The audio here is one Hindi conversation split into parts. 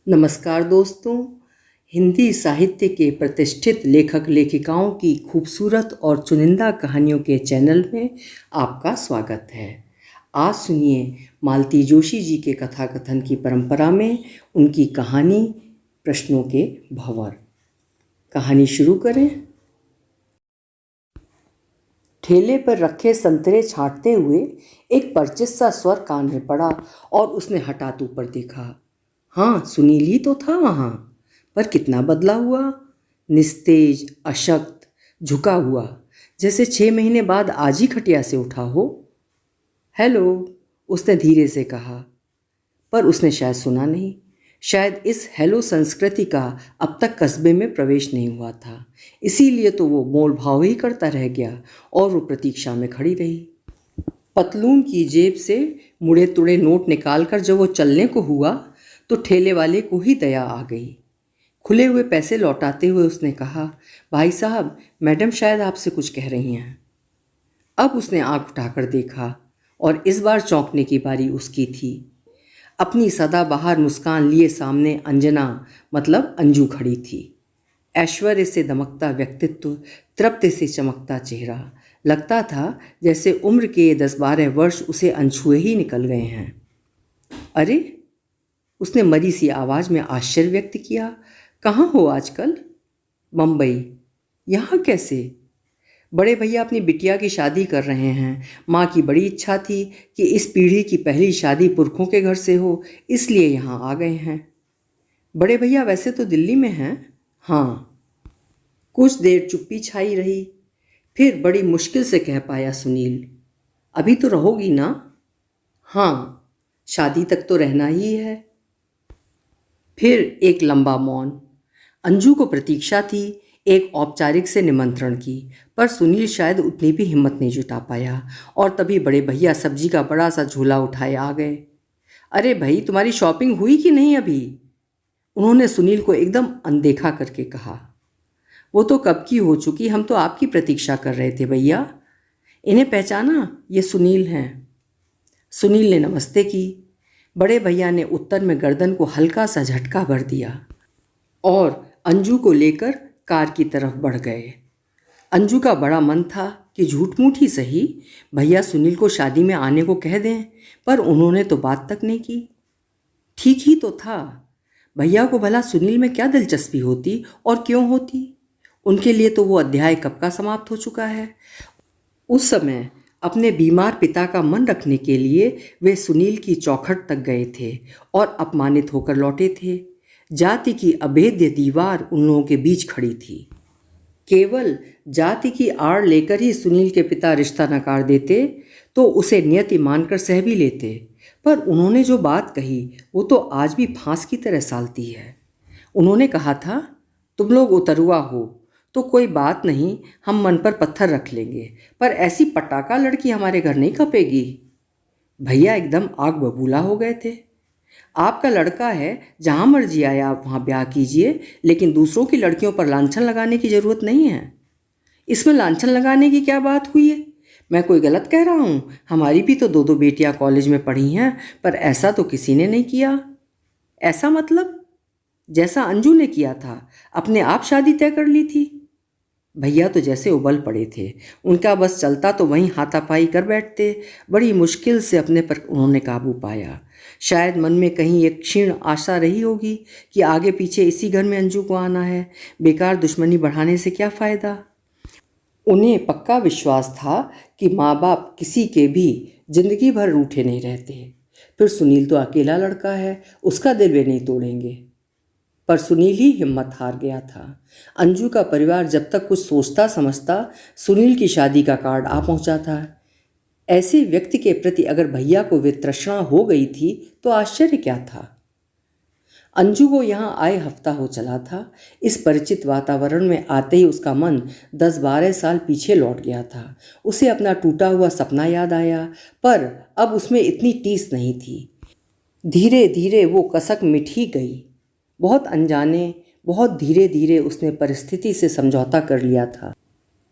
नमस्कार दोस्तों। हिंदी साहित्य के प्रतिष्ठित लेखक लेखिकाओं की खूबसूरत और चुनिंदा कहानियों के चैनल में आपका स्वागत है। आज सुनिए मालती जोशी जी के कथाकथन की परंपरा में उनकी कहानी प्रश्नों के भंवर। कहानी शुरू करें। ठेले पर रखे संतरे छांटते हुए एक परिचित सा स्वर कान में पड़ा और उसने हठात ऊपर देखा। हाँ, सुनील ही तो था वहाँ, पर कितना बदला हुआ। निस्तेज, अशक्त, झुका हुआ, जैसे 6 महीने बाद आज ही खटिया से उठा हो। हेलो, उसने धीरे से कहा, पर उसने शायद सुना नहीं। शायद इस हेलो संस्कृति का अब तक कस्बे में प्रवेश नहीं हुआ था, इसीलिए तो वो मोल भाव ही करता रह गया और वो प्रतीक्षा में खड़ी रही। पतलून की जेब से मुड़े तुड़े नोट निकालकर जब वो चलने को हुआ तो ठेले वाले को ही दया आ गई। खुले हुए पैसे लौटाते हुए उसने कहा, भाई साहब, मैडम शायद आपसे कुछ कह रही हैं। अब उसने आंख उठाकर देखा और इस बार चौंकने की बारी उसकी थी। अपनी सदाबहार मुस्कान लिए सामने अंजना मतलब अंजू खड़ी थी। ऐश्वर्य से दमकता व्यक्तित्व, तृप्ति से चमकता चेहरा, लगता था जैसे उम्र के 10-12 वर्ष उसे अनछुए ही निकल गए हैं। अरे, उसने मरी सी आवाज़ में आश्चर्य व्यक्त किया, कहाँ हो आजकल? मुंबई। यहाँ कैसे? बड़े भैया अपनी बिटिया की शादी कर रहे हैं। माँ की बड़ी इच्छा थी कि इस पीढ़ी की पहली शादी पुरखों के घर से हो, इसलिए यहाँ आ गए हैं। बड़े भैया वैसे तो दिल्ली में हैं। हाँ। कुछ देर चुप्पी छाई रही, फिर बड़ी मुश्किल से कह पाया सुनील, अभी तो रहोगी ना? हाँ, शादी तक तो रहना ही है। फिर एक लंबा मौन। अंजू को प्रतीक्षा थी एक औपचारिक से निमंत्रण की, पर सुनील शायद उतनी भी हिम्मत नहीं जुटा पाया और तभी बड़े भैया सब्जी का बड़ा सा झोला उठाए आ गए। अरे भाई, तुम्हारी शॉपिंग हुई कि नहीं अभी? उन्होंने सुनील को एकदम अनदेखा करके कहा। वो तो कब की हो चुकी, हम तो आपकी प्रतीक्षा कर रहे थे भैया। इन्हें पहचाना? ये सुनील हैं। सुनील ने नमस्ते की। बड़े भैया ने उत्तर में गर्दन को हल्का सा झटका भर दिया और अंजू को लेकर कार की तरफ बढ़ गए। अंजू का बड़ा मन था कि झूठ मूठ ही सही भैया सुनील को शादी में आने को कह दें, पर उन्होंने तो बात तक नहीं की। ठीक ही तो था, भैया को भला सुनील में क्या दिलचस्पी होती और क्यों होती? उनके लिए तो वो अध्याय कब का समाप्त हो चुका है। उस समय अपने बीमार पिता का मन रखने के लिए वे सुनील की चौखट तक गए थे और अपमानित होकर लौटे थे। जाति की अभेद्य दीवार उन लोगों के बीच खड़ी थी। केवल जाति की आड़ लेकर ही सुनील के पिता रिश्ता नकार देते तो उसे नियति मानकर सह भी लेते, पर उन्होंने जो बात कही वो तो आज भी फांस की तरह सालती है। उन्होंने कहा था, तुम लोग उतरुआ हो तो कोई बात नहीं, हम मन पर पत्थर रख लेंगे, पर ऐसी पटाखा लड़की हमारे घर नहीं खपेगी। भैया एकदम आग बबूला हो गए थे। आपका लड़का है, जहाँ मर्जी आए आप वहाँ ब्याह कीजिए, लेकिन दूसरों की लड़कियों पर लांछन लगाने की ज़रूरत नहीं है। इसमें लांछन लगाने की क्या बात हुई है? मैं कोई गलत कह रहा हूँ? हमारी भी तो 2-2 बेटियाँ कॉलेज में पढ़ी हैं, पर ऐसा तो किसी ने नहीं किया। ऐसा मतलब? जैसा अंजू ने किया था, अपने आप शादी तय कर ली थी। भैया तो जैसे उबल पड़े थे, उनका बस चलता तो वहीं हाथापाई कर बैठते। बड़ी मुश्किल से अपने पर उन्होंने काबू पाया। शायद मन में कहीं एक क्षीण आशा रही होगी कि आगे पीछे इसी घर में अंजू को आना है, बेकार दुश्मनी बढ़ाने से क्या फ़ायदा। उन्हें पक्का विश्वास था कि माँ बाप किसी के भी जिंदगी भर रूठे नहीं रहते। फिर सुनील तो अकेला लड़का है, उसका दिल वे नहीं तोड़ेंगे। पर सुनील ही हिम्मत हार गया था। अंजू का परिवार जब तक कुछ सोचता समझता, सुनील की शादी का कार्ड आ पहुंचा था। ऐसे व्यक्ति के प्रति अगर भैया को वितृष्णा हो गई थी तो आश्चर्य क्या था। अंजू को यहाँ आए हफ्ता हो चला था। इस परिचित वातावरण में आते ही उसका मन 10-12 साल पीछे लौट गया था। उसे अपना टूटा हुआ सपना याद आया, पर अब उसमें इतनी टीस नहीं थी। धीरे धीरे वो कसक मिट ही गई। बहुत अनजाने, बहुत धीरे धीरे उसने परिस्थिति से समझौता कर लिया था।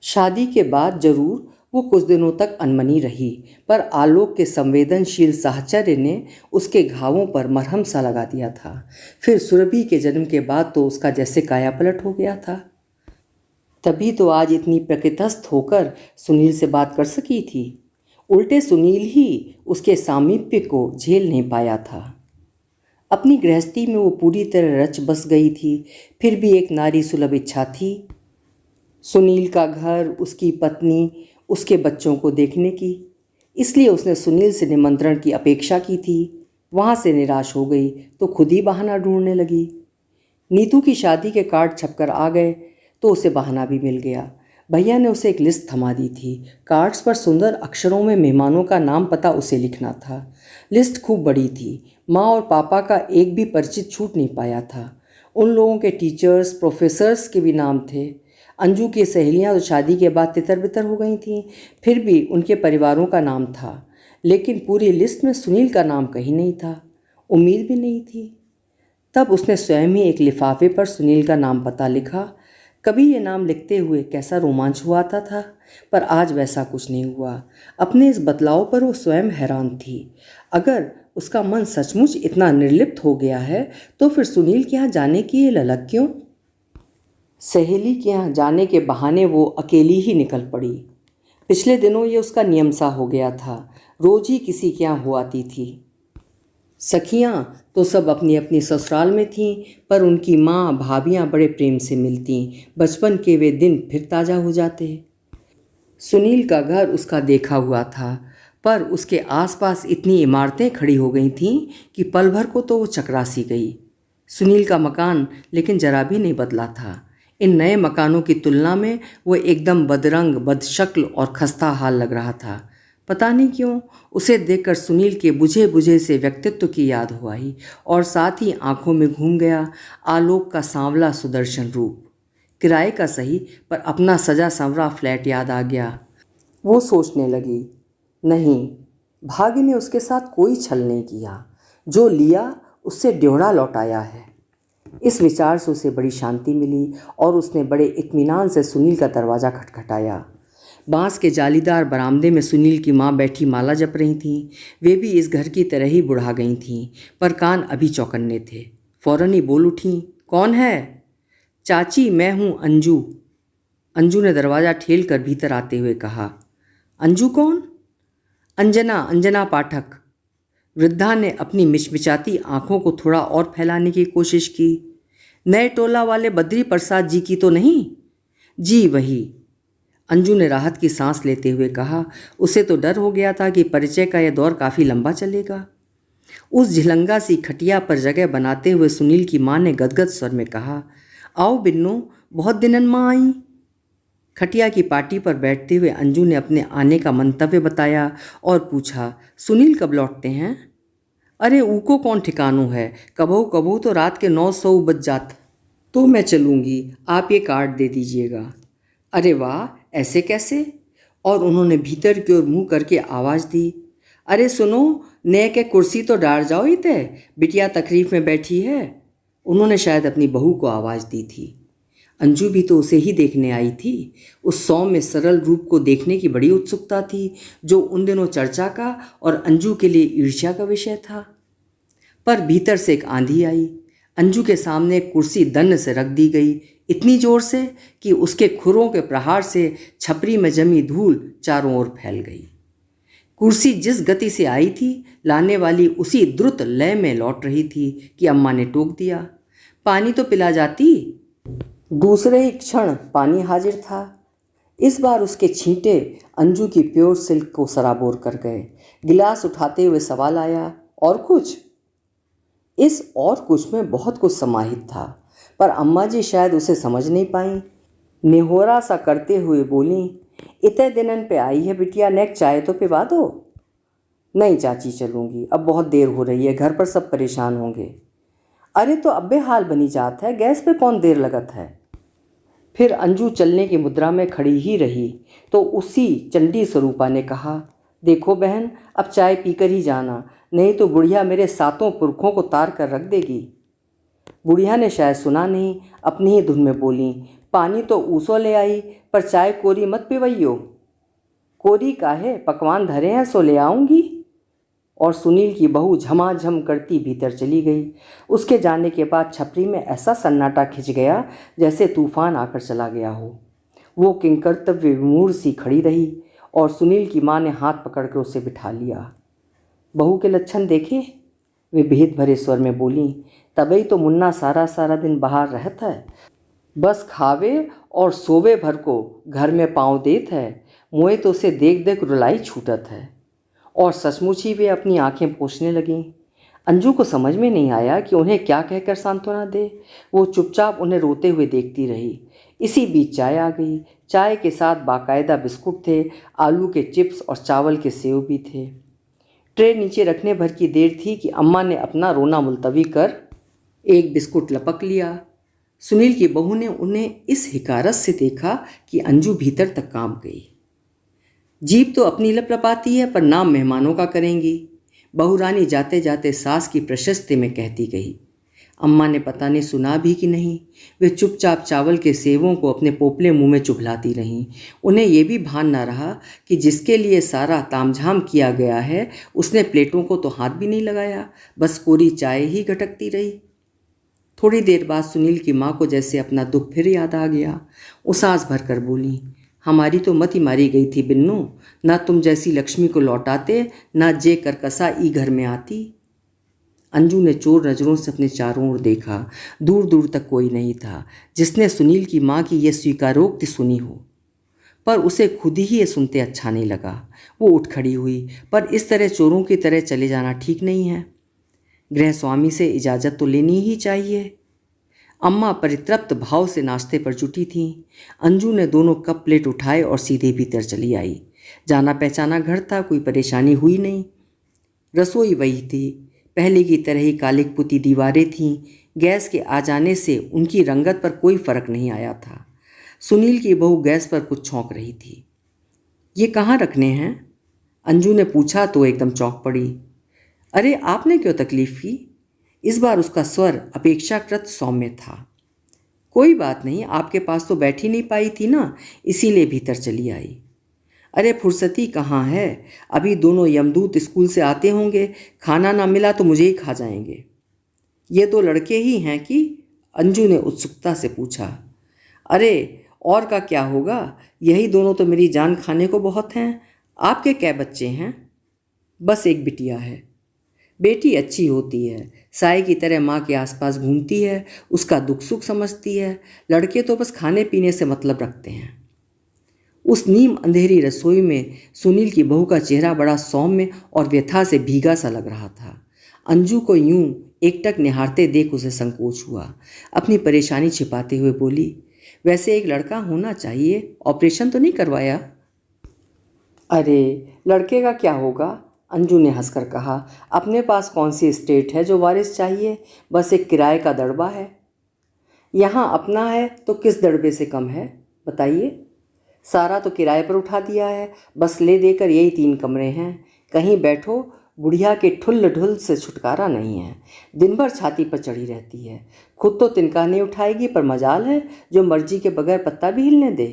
शादी के बाद जरूर वो कुछ दिनों तक अनमनी रही, पर आलोक के संवेदनशील साहचर्य ने उसके घावों पर मरहम सा लगा दिया था। फिर सुरभि के जन्म के बाद तो उसका जैसे कायापलट हो गया था। तभी तो आज इतनी प्रकृतस्थ होकर सुनील से बात कर सकी थी। उल्टे सुनील ही उसके सामीप्य को झेल नहीं पाया था। अपनी गृहस्थी में वो पूरी तरह रच बस गई थी, फिर भी एक नारी सुलभ इच्छा थी सुनील का घर, उसकी पत्नी, उसके बच्चों को देखने की। इसलिए उसने सुनील से निमंत्रण की अपेक्षा की थी। वहाँ से निराश हो गई तो खुद ही बहाना ढूंढने लगी। नीतू की शादी के कार्ड छपकर आ गए तो उसे बहाना भी मिल गया। भैया ने उसे एक लिस्ट थमा दी थी। कार्ड्स पर सुंदर अक्षरों में मेहमानों का नाम पता उसे लिखना था। लिस्ट खूब बड़ी थी। माँ और पापा का एक भी परिचित छूट नहीं पाया था। उन लोगों के टीचर्स, प्रोफेसर्स के भी नाम थे। अंजू की सहेलियां तो शादी के बाद तितर बितर हो गई थीं, फिर भी उनके परिवारों का नाम था। लेकिन पूरी लिस्ट में सुनील का नाम कहीं नहीं था। उम्मीद भी नहीं थी। तब उसने स्वयं ही एक लिफाफे पर सुनील का नाम पता लिखा। कभी ये नाम लिखते हुए कैसा रोमांच हुआ था, पर आज वैसा कुछ नहीं हुआ। अपने इस बदलाव पर वो स्वयं हैरान थी। अगर उसका मन सचमुच इतना निर्लिप्त हो गया है तो फिर सुनील के यहाँ जाने की ये ललक क्यों? सहेली के यहाँ जाने के बहाने वो अकेली ही निकल पड़ी। पिछले दिनों ये उसका नियम सा हो गया था, रोज ही किसी के यहाँ हो आती थी। सखियाँ तो सब अपनी अपनी ससुराल में थीं, पर उनकी माँ भाभियाँ बड़े प्रेम से मिलती। बचपन के वे दिन फिर ताज़ा हो जाते। सुनील का घर उसका देखा हुआ था, पर उसके आसपास इतनी इमारतें खड़ी हो गई थीं कि पल भर को तो वो चकरा सी गई। सुनील का मकान लेकिन जरा भी नहीं बदला था। इन नए मकानों की तुलना में वो एकदम बदरंग, बदशक्ल और खस्ता हाल लग रहा था। पता नहीं क्यों उसे देखकर सुनील के बुझे बुझे से व्यक्तित्व की याद हो आई और साथ ही आंखों में घूम गया आलोक का सांवला सुदर्शन रूप। किराए का सही, पर अपना सजा संवरा फ्लैट याद आ गया। वो सोचने लगी, नहीं, भाग्य ने उसके साथ कोई छल नहीं किया। जो लिया उससे ड्योढ़ा लौटाया है। इस विचार से उसे बड़ी शांति मिली और उसने बड़े इत्मीनान से सुनील का दरवाज़ा खटखटाया। बांस के जालीदार बरामदे में सुनील की माँ बैठी माला जप रही थीं। वे भी इस घर की तरह ही बुढ़ा गई थीं, पर कान अभी चौकन्ने थे। फौरन ही बोल उठीं, कौन है? चाची, मैं हूँ अंजू। अंजू ने दरवाज़ा ठेल कर भीतर आते हुए कहा। अंजू कौन? अंजना, अंजना पाठक। वृद्धा ने अपनी मिचमिचाती आंखों को थोड़ा और फैलाने की कोशिश की। नए टोला वाले बद्री प्रसाद जी की तो नहीं? जी वही। अंजू ने राहत की सांस लेते हुए कहा। उसे तो डर हो गया था कि परिचय का यह दौर काफ़ी लंबा चलेगा। उस झिलंगा सी खटिया पर जगह बनाते हुए सुनील की माँ ने गदगद स्वर में कहा, आओ बिन्नू, बहुत दिनन माँ आई। खटिया की पाटी पर बैठते हुए अंजू ने अपने आने का मंतव्य बताया और पूछा, सुनील कब लौटते हैं? अरे ऊको कौन ठिकानों है, कबहू कबहू तो रात के 9-100 बज जात। तो मैं चलूँगी, आप ये कार्ड दे दीजिएगा। अरे वाह, ऐसे कैसे? और उन्होंने भीतर की ओर मुँह करके आवाज़ दी, अरे सुनो, ने के कुर्सी तो डार जाओ ही तय, बिटिया तकरीफ में बैठी है। उन्होंने शायद अपनी बहू को आवाज़ दी थी। अंजू भी तो उसे ही देखने आई थी। उस सौम्य सरल रूप को देखने की बड़ी उत्सुकता थी, जो उन दिनों चर्चा का और अंजू के लिए ईर्ष्या का विषय था। पर भीतर से एक आंधी आई। अंजू के सामने एक कुर्सी दन्न से रख दी गई, इतनी जोर से कि उसके खुरों के प्रहार से छपरी में जमी धूल चारों ओर फैल गई। कुर्सी जिस गति से आई थी, लाने वाली उसी द्रुत लय में लौट रही थी कि अम्मा ने टोक दिया, पानी तो पिला जाती। दूसरे ही क्षण पानी हाजिर था। इस बार उसके छींटे अंजू की प्योर सिल्क को सराबोर कर गए। गिलास उठाते हुए सवाल आया, और कुछ? इस और कुछ में बहुत कुछ समाहित था, पर अम्मा जी शायद उसे समझ नहीं पाई। निहोरा सा करते हुए बोली, इतने दिनन पे आई है बिटिया, नेक चाय तो पिवा दो। नहीं चाची, चलूँगी, अब बहुत देर हो रही है, घर पर सब परेशान होंगे। अरे तो अब्बे हाल बनी जात है, गैस पे कौन देर लगत है। फिर अंजू चलने की मुद्रा में खड़ी ही रही तो उसी चंडी स्वरूपा ने कहा, देखो बहन, अब चाय पीकर ही जाना, नहीं तो बुढ़िया मेरे 7 पुरखों को तार कर रख देगी। बुढ़िया ने शायद सुना नहीं, अपनी ही धुन में बोली, पानी तो ऊसो ले आई, पर चाय कोरी मत पिवैयो। कोरी काहे, पकवान धरे हैं सो ले आऊंगी। और सुनील की बहू झमाझम करती भीतर चली गई। उसके जाने के बाद छपरी में ऐसा सन्नाटा खिंच गया जैसे तूफान आकर चला गया हो। वो किंकर्तव्य विमूढ़ सी खड़ी रही और सुनील की माँ ने हाथ पकड़कर उसे बिठा लिया। बहू के लक्षण देखे, वे भेद भरे स्वर में बोली। तभी तो मुन्ना सारा सारा दिन बाहर रहता है, बस खावे और सोवे भर को घर में पाँव देत है। मुझे तो उसे देख देख रुलाई छूटत है। और सचमुच ही वे अपनी आंखें पोंछने लगीं। अंजू को समझ में नहीं आया कि उन्हें क्या कहकर सांत्वना दे। वो चुपचाप उन्हें रोते हुए देखती रही। इसी बीच चाय आ गई। चाय के साथ बाकायदा बिस्कुट थे, आलू के चिप्स और चावल के सेव भी थे। ट्रे नीचे रखने भर की देर थी कि अम्मा ने अपना रोना मुलतवी कर एक बिस्कुट लपक लिया। सुनील की बहू ने उन्हें इस हिकारत से देखा कि अंजू भीतर तक कांप गई। जीभ तो अपनी लपलपाती है, पर नाम मेहमानों का करेंगी। बहुरानी जाते जाते सास की प्रशस्ति में कहती गई। अम्मा ने पता नहीं सुना भी कि नहीं। वे चुपचाप चावल के सेवों को अपने पोपले मुंह में चुभलाती रहीं। उन्हें यह भी भान न रहा कि जिसके लिए सारा तामझाम किया गया है उसने प्लेटों को तो हाथ भी नहीं लगाया, बस कोरी चाय ही घटकती रही। थोड़ी देर बाद सुनील की माँ को जैसे अपना दुख फिर याद आ गया। उसास भर कर बोली, हमारी तो मती मारी गई थी बिन्नू, ना तुम जैसी लक्ष्मी को लौटाते, ना जे करकसा ई घर में आती। अंजू ने चोर नज़रों से अपने चारों ओर देखा। दूर दूर तक कोई नहीं था जिसने सुनील की माँ की यह स्वीकारोक्ति सुनी हो, पर उसे खुद ही ये सुनते अच्छा नहीं लगा। वो उठ खड़ी हुई, पर इस तरह चोरों की तरह चले जाना ठीक नहीं है। गृह स्वामी से इजाज़त तो लेनी ही चाहिए। अम्मा परितृप्त भाव से नाश्ते पर जुटी थीं। अंजू ने दोनों कप प्लेट उठाए और सीधे भीतर चली आई। जाना पहचाना घर था, कोई परेशानी हुई नहीं। रसोई वही थी, पहले की तरह ही कालिक पुती दीवारें थीं। गैस के आ जाने से उनकी रंगत पर कोई फर्क नहीं आया था। सुनील की बहू गैस पर कुछ छौंक रही थी। ये कहाँ रखने हैं? अंजू ने पूछा तो एकदम चौंक पड़ी। अरे आपने क्यों तकलीफ़ की? इस बार उसका स्वर अपेक्षाकृत सौम्य था। कोई बात नहीं, आपके पास तो बैठ ही नहीं पाई थी ना, इसीलिए भीतर चली आई। अरे फुर्सती कहाँ है, अभी दोनों यमदूत स्कूल से आते होंगे, खाना ना मिला तो मुझे ही खा जाएंगे। ये दो लड़के ही हैं कि? अंजू ने उत्सुकता से पूछा। अरे और का क्या होगा, यही दोनों तो मेरी जान खाने को बहुत हैं। आपके क्या बच्चे हैं? बस एक बिटिया है। बेटी अच्छी होती है, साए की तरह माँ के आसपास घूमती है, उसका दुख सुख समझती है। लड़के तो बस खाने पीने से मतलब रखते हैं। उस नीम अंधेरी रसोई में सुनील की बहू का चेहरा बड़ा सौम्य और व्यथा से भीगा सा लग रहा था। अंजू को यूं एकटक निहारते देख उसे संकोच हुआ। अपनी परेशानी छिपाते हुए बोली, वैसे एक लड़का होना चाहिए, ऑपरेशन तो नहीं करवाया? अरे लड़के का क्या होगा, अंजू ने हंसकर कहा। अपने पास कौन सी स्टेट है जो वारिस चाहिए, बस एक किराए का दड़बा है। यहाँ अपना है तो किस दड़बे से कम है बताइए? सारा तो किराए पर उठा दिया है, बस ले देकर यही 3 कमरे हैं। कहीं बैठो, बुढ़िया के ठुल्ल ढुल से छुटकारा नहीं है। दिन भर छाती पर चढ़ी रहती है। खुद तो तिनका नहीं उठाएगी, पर मजाल है जो मर्जी के बगैर पत्ता भी हिलने दे।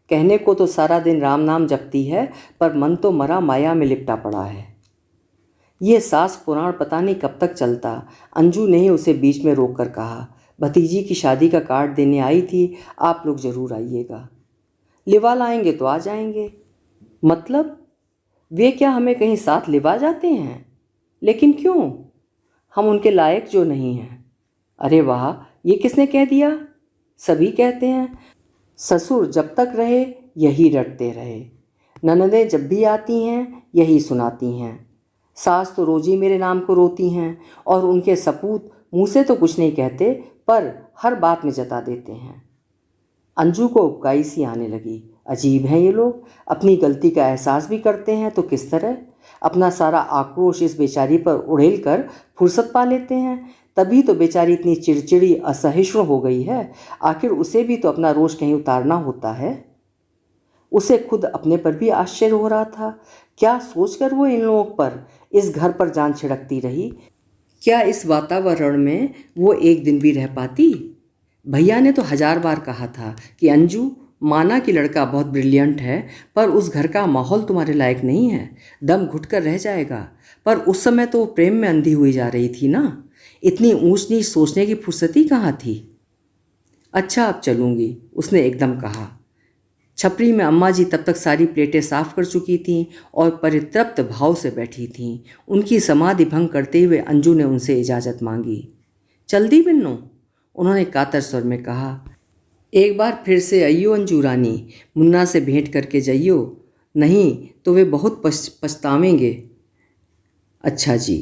कहने को तो सारा दिन राम नाम जपती है, पर मन तो मरा माया में लिपटा पड़ा है। ये सास पुराण पता नहीं कब तक चलता। अंजू ने ही उसे बीच में रोक कर कहा, भतीजी की शादी का कार्ड देने आई थी, आप लोग ज़रूर आइएगा। लिवा लाएंगे तो आ जाएंगे। मतलब वे क्या हमें कहीं साथ लिवा जाते हैं? लेकिन क्यों? हम उनके लायक जो नहीं हैं। अरे वाह, ये किसने कह दिया? सभी कहते हैं। ससुर जब तक रहे यही रटते रहे, ननदें जब भी आती हैं यही सुनाती हैं। सास तो रोज ही मेरे नाम को रोती हैं, और उनके सपूत मुँह से तो कुछ नहीं कहते, पर हर बात में जता देते हैं। अंजू को उबकाई सी आने लगी। अजीब हैं ये लोग, अपनी गलती का एहसास भी करते हैं तो किस तरह? अपना सारा आक्रोश इस बेचारी पर उड़ेल कर फुर्सत पा लेते हैं। तभी तो बेचारी इतनी चिड़चिड़ी असहिष्णु हो गई है। आखिर उसे भी तो अपना रोष कहीं उतारना होता है। उसे खुद अपने पर भी आश्चर्य हो रहा था। क्या सोचकर वो इन लोगों पर, इस घर पर जान छिड़कती रही? क्या इस वातावरण में वो एक दिन भी रह पाती? भैया ने तो 1000 बार कहा था कि अंजू माना कि लड़का बहुत ब्रिलियंट है, पर उस घर का माहौल तुम्हारे लायक नहीं है, दम घुट कर रह जाएगा। पर उस समय तो वो प्रेम में अंधी हुई जा रही थी ना, इतनी ऊंच नीच सोचने की फुर्सती कहाँ थी। अच्छा अब चलूँगी, उसने एकदम कहा। छपरी में अम्मा जी तब तक सारी प्लेटें साफ कर चुकी थीं और परितृप्त भाव से बैठी थीं। उनकी समाधि भंग करते हुए अंजू ने उनसे इजाज़त मांगी। चल दी बिन्नो, उन्होंने कातर स्वर में कहा। एक बार फिर से आइयो अंजू रानी, मुन्ना से भेंट करके जाइयो, नहीं तो वे बहुत पछतावेंगे। अच्छा जी,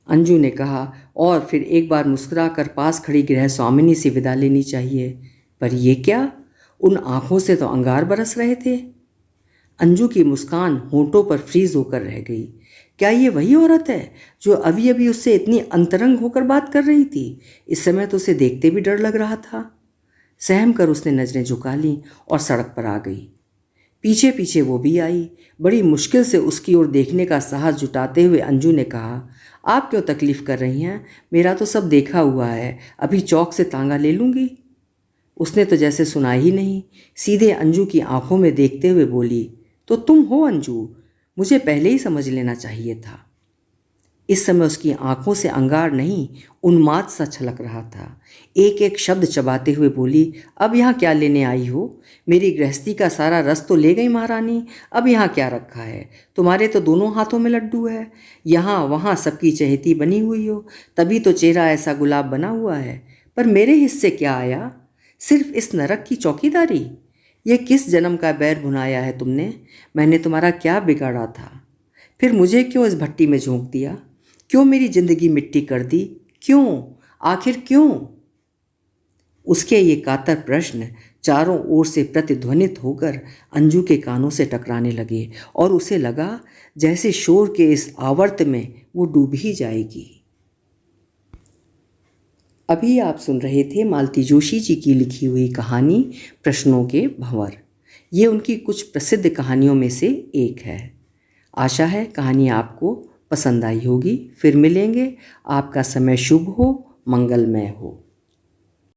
अंजू ने कहा और फिर एक बार मुस्कुरा कर पास खड़ी गृह स्वामिनी से विदा लेनी चाहिए। पर ये क्या, उन आँखों से तो अंगार बरस रहे थे। अंजू की मुस्कान होंठों पर फ्रीज होकर रह गई। क्या ये वही औरत है जो अभी अभी उससे इतनी अंतरंग होकर बात कर रही थी? इस समय तो उसे देखते भी डर लग रहा था। सहम कर उसने नज़रें झुका लीं और सड़क पर आ गई। पीछे पीछे वो भी आई। बड़ी मुश्किल से उसकी ओर देखने का साहस जुटाते हुए अंजू ने कहा, आप क्यों तकलीफ़ कर रही हैं? मेरा तो सब देखा हुआ है, अभी चौक से तांगा ले लूँगी। उसने तो जैसे सुना ही नहीं, सीधे अंजू की आंखों में देखते हुए बोली, तो तुम हो अंजू? मुझे पहले ही समझ लेना चाहिए था। इस समय उसकी आंखों से अंगार नहीं, उन्माद सा छलक रहा था। एक एक शब्द चबाते हुए बोली, अब यहाँ क्या लेने आई हो? मेरी गृहस्थी का सारा रस तो ले गई महारानी, अब यहाँ क्या रखा है? तुम्हारे तो दोनों हाथों में लड्डू है, यहाँ वहाँ सबकी चहेती बनी हुई हो, तभी तो चेहरा ऐसा गुलाब बना हुआ है। पर मेरे हिस्से क्या आया? सिर्फ इस नरक की चौकीदारी? यह किस जन्म का बैर भुनाया है तुमने? मैंने तुम्हारा क्या बिगाड़ा था? फिर मुझे क्यों इस भट्टी में झोंक दिया? क्यों मेरी जिंदगी मिट्टी कर दी? क्यों? आखिर क्यों? उसके ये कातर प्रश्न चारों ओर से प्रतिध्वनित होकर अंजू के कानों से टकराने लगे और उसे लगा जैसे शोर के इस आवर्त में वो डूब ही जाएगी। अभी आप सुन रहे थे मालती जोशी जी की लिखी हुई कहानी प्रश्नों के भंवर। ये उनकी कुछ प्रसिद्ध कहानियों में से एक है। आशा है कहानी आपको पसंद आई होगी। फिर मिलेंगे। आपका समय शुभ हो, मंगलमय हो।